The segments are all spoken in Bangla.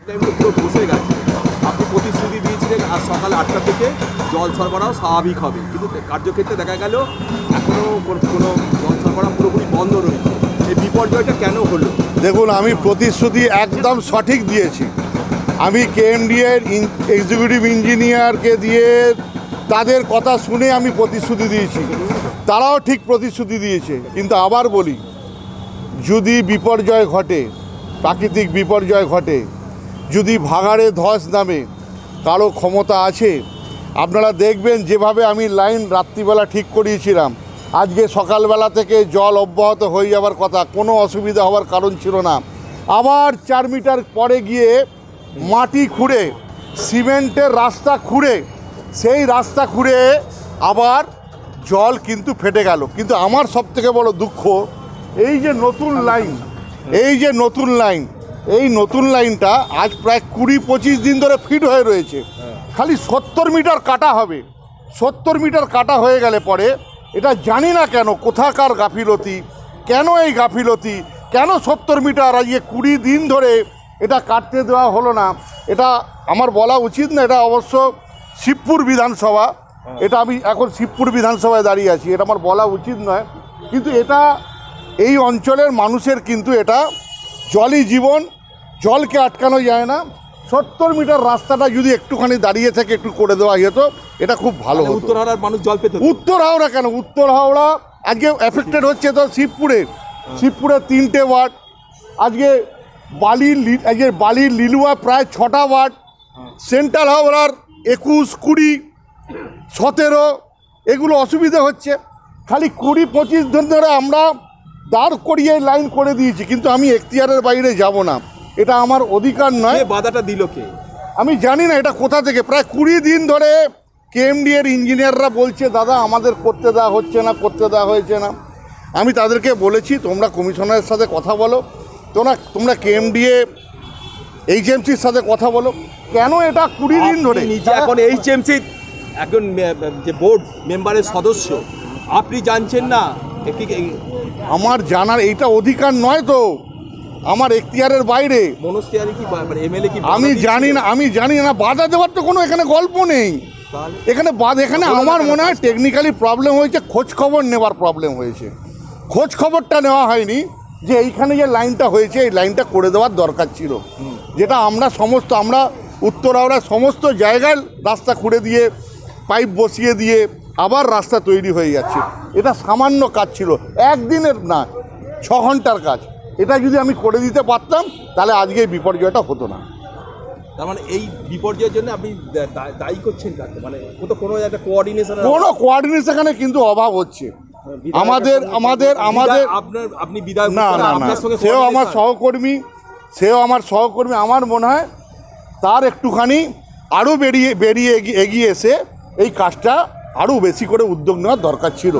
পুরো বসে গেছে। আপনি প্রতিশ্রুতি দিয়েছিলেন আজ সকাল 8টা থেকে জল সরবরাহ স্বাভাবিক হবে, কিন্তু কার্যক্ষেত্রে দেখা গেল এখনও কোনো জল সরবরাহ পুরোপুরি বন্ধ রয়েছে। এই বিপর্যয়টা কেন হলো? দেখুন, আমি প্রতিশ্রুতি একদম সঠিক দিয়েছি। আমি কেএমডিএর এক্সিকিউটিভ ইঞ্জিনিয়ারকে দিয়ে তাদের কথা শুনে আমি প্রতিশ্রুতি দিয়েছি, তারাও ঠিক প্রতিশ্রুতি দিয়েছে। কিন্তু আবার বলি, যদি বিপর্যয় ঘটে, প্রাকৃতিক বিপর্যয় ঘটে, যদি ভাগাড়ে ধস নামে, কারো ক্ষমতা আছে? আপনারা দেখবেন যেভাবে আমি লাইন রাত্রিবেলা ঠিক করিয়েছিলাম, আজকে সকালবেলা থেকে জল অব্যাহত হয়ে যাওয়ার কথা, কোনো অসুবিধা হওয়ার কারণ ছিল না। আবার 4 মিটার পরে গিয়ে মাটি খুঁড়ে, সিমেন্টের রাস্তা খুঁড়ে, সেই রাস্তা খুঁড়ে আবার জল কিন্তু ফেটে গেল। কিন্তু আমার সবথেকে বড় দুঃখ, এই যে নতুন লাইন, এই নতুন লাইনটা আজ প্রায় 20-25 দিন ধরে ফিট হয়ে রয়েছে। খালি 70 মিটার কাটা হবে। 70 মিটার কাটা হয়ে গেলে পরে এটা জানি না কেন, কোথাকার গাফিলতি, কেন এই গাফিলতি, কেন 70 মিটার আজকে 20 দিন ধরে এটা কাটতে দেওয়া হলো না। এটা আমার বলা উচিত না। এটা অবশ্য শিবপুর বিধানসভা, এটা আমি এখন শিবপুর বিধানসভায় দাঁড়িয়ে আছি, এটা আমার বলা উচিত নয়। কিন্তু এটা এই অঞ্চলের মানুষের কিন্তু এটা জলই জীবন, জলকে আটকানো যায় না। 70 মিটার রাস্তাটা যদি একটুখানি দাঁড়িয়ে থেকে একটু করে দেওয়া যেত, এটা খুব ভালো হতো। উত্তর হাওড়ার মানুষ জল পেত। উত্তর হাওড়া কেন, উত্তর হাওড়া আজকে এফেক্টেড হচ্ছে তো শিবপুরে। শিবপুরে 3টে ওয়ার্ড, আজকে বালির লিলুয়া প্রায় 6টা ওয়ার্ড, সেন্ট্রাল হাওড়ার 21, 20, 17 এগুলো অসুবিধা হচ্ছে। খালি 20-25 দিন ধরে আমরা দাঁড় করিয়ে লাইন করে দিয়েছি, কিন্তু আমি এখতিয়ারের বাইরে যাব না, এটা আমার অধিকার নয়। বাধাটা দিল কে আমি জানি না এটা কোথা থেকে। প্রায় 20 দিন ধরে কেএমডিএর ইঞ্জিনিয়াররা বলছে, দাদা আমাদের করতে দেওয়া হচ্ছে না, করতে দেওয়া হয়েছে না। আমি তাদেরকে বলেছি, তোমরা কমিশনারের সাথে কথা বলো, তোমরা কেএমডিএ এইচএমসির সাথে কথা বলো, কেন এটা 20 দিন ধরে। নিজে এখন এইচএমসি একজন যে বোর্ড মেম্বারের সদস্য, আপনি জানছেন না? আমার জানার এইটা অধিকার নয় তো, আমার এখতিয়ারের বাইরে। মনস্তিয়ারি কি এমএলএ কি? আমি জানি না বাধা দেওয়ার তো কোনো এখানে গল্প নেই। এখানে আমার মনে হয় টেকনিক্যালি প্রবলেম হয়েছে, খোঁজ খবর নেওয়ার প্রবলেম হয়েছে। খোঁজ খবরটা নেওয়া হয়নি যে এইখানে যে লাইনটা হয়েছে, এই লাইনটা করে দেওয়ার দরকার ছিল। যেটা আমরা উত্তর হাওড়ার সমস্ত জায়গায় রাস্তা খুঁড়ে দিয়ে, পাইপ বসিয়ে দিয়ে আবার রাস্তা তৈরি হয়ে যাচ্ছে। এটা সামান্য কাজ ছিল, একদিনের না, 6 ঘন্টার কাজ। এটা যদি আমি করে দিতে পারতাম, তাহলে আজকে এই বিপর্যয়টা হতো না। তার মানে এই বিপর্যয়ের জন্য আপনি দায়ী করছেন কাকে? মানে কোনো একটা কোঅর্ডিনেশনে কিন্তু অভাব হচ্ছে আমাদের। আপনি বিধায়ক না, সেও আমার সহকর্মী। আমার মনে হয় তার একটুখানি আরও এগিয়ে এসে এই কাজটা আরও বেশি করে উদ্যোগ নেওয়ার দরকার ছিল।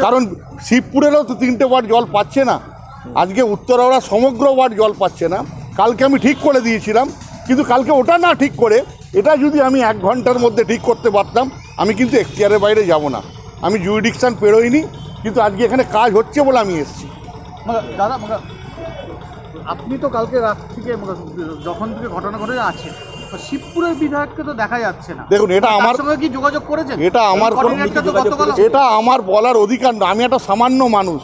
কারণ শিবপুরেরও তো 3টে ওয়ার্ড জল পাচ্ছে না, আজকে উত্তর হাওড়া সমগ্র ওয়ার্ড জল পাচ্ছে না। কালকে আমি ঠিক করে দিয়েছিলাম, কিন্তু কালকে ওটা না ঠিক করে এটা যদি আমি 1 ঘন্টার মধ্যে ঠিক করতে পারতাম, আমি কিন্তু এখতিয়ারের বাইরে যাব না। আমি জুরিডিকশন পেরোইনি, কিন্তু আজকে এখানে কাজ হচ্ছে বলে আমি এসেছি। দাদা, আপনি তো কালকে রাত থেকে যখন থেকে ঘটনা ঘটে আছে, শিবপুরের বিধায়ককে তো দেখা যাচ্ছে না। দেখুন, এটা আমার সঙ্গে কি যোগাযোগ করেছেন? এটা আমার বলার অধিকার না। আমি একটা সামান্য মানুষ,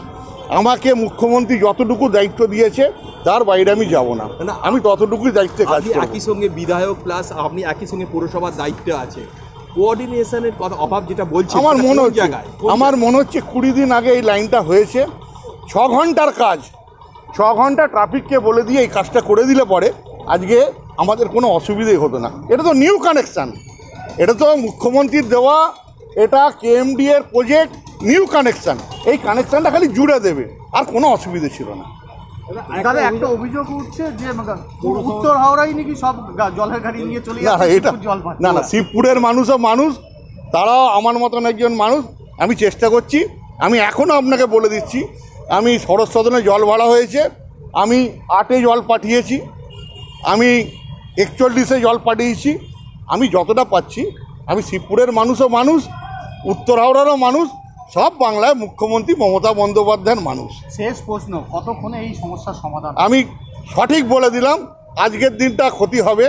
আমাকে মুখ্যমন্ত্রী যতটুকু দায়িত্ব দিয়েছে তার বাইরে আমি যাব না। আমি ততটুকুই দায়িত্বে কাজ করব। একই সঙ্গে বিধায়ক প্লাস আপনি একই সঙ্গে পৌরসভার দায়িত্ব আছে, কোঅর্ডিনেশনের কথা অভাব যেটা বলছি আমার মনে হচ্ছে 20 দিন আগে এই লাইনটা হয়েছে। 6 ঘন্টার কাজ, 6 ঘন্টা ট্রাফিককে বলে দিয়ে এই কাজটা করে দিলে পরে আজকে আমাদের কোনো অসুবিধাই হতো না। এটা তো নিউ কানেকশান, এটা তো মুখ্যমন্ত্রীর দেওয়া, এটা কেএমডিএর প্রজেক্ট, নিউ কানেকশান। এই কানেকশানটা খালি জুড়ে দেবে, আর কোনো অসুবিধা ছিল না। দাদা, একটা অভিযোগ উঠছে যে উত্তর হাওড়ায় নাকি সব জলের গাড়ি নিয়ে চলে যাচ্ছে। না, শিবপুরের মানুষও মানুষ, তারাও আমার মতন একজন মানুষ। আমি চেষ্টা করছি, আমি এখনও আপনাকে বলে দিচ্ছি, আমি শরৎ সদনে জল ভরা হয়েছে, আমি 8-এ জল পাঠিয়েছি, আমি 41-এ জল পাঠিয়েছি। আমি যতটা পাচ্ছি, আমি শিবপুরের মানুষও মানুষ, উত্তর হাওড়ারও মানুষ, সব বাংলায় মুখ্যমন্ত্রী মমতা বন্দ্যোপাধ্যায়ের মানুষ। শেষ প্রশ্ন, কতক্ষণে এই সমস্যার সমাধান? আমি সঠিক বলে দিলাম, আজকের দিনটা ক্ষতি হবে,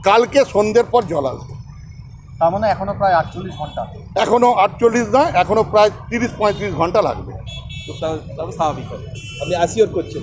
কালকে সন্ধ্যের পর জল আসবে। তার মানে এখনো প্রায় 48 ঘন্টা। এখনও 48 না, এখনও প্রায় 30-35 ঘন্টা লাগবে। তো তাহলে স্বাভাবিক হবে, আপনি অ্যাসিওর করছেন।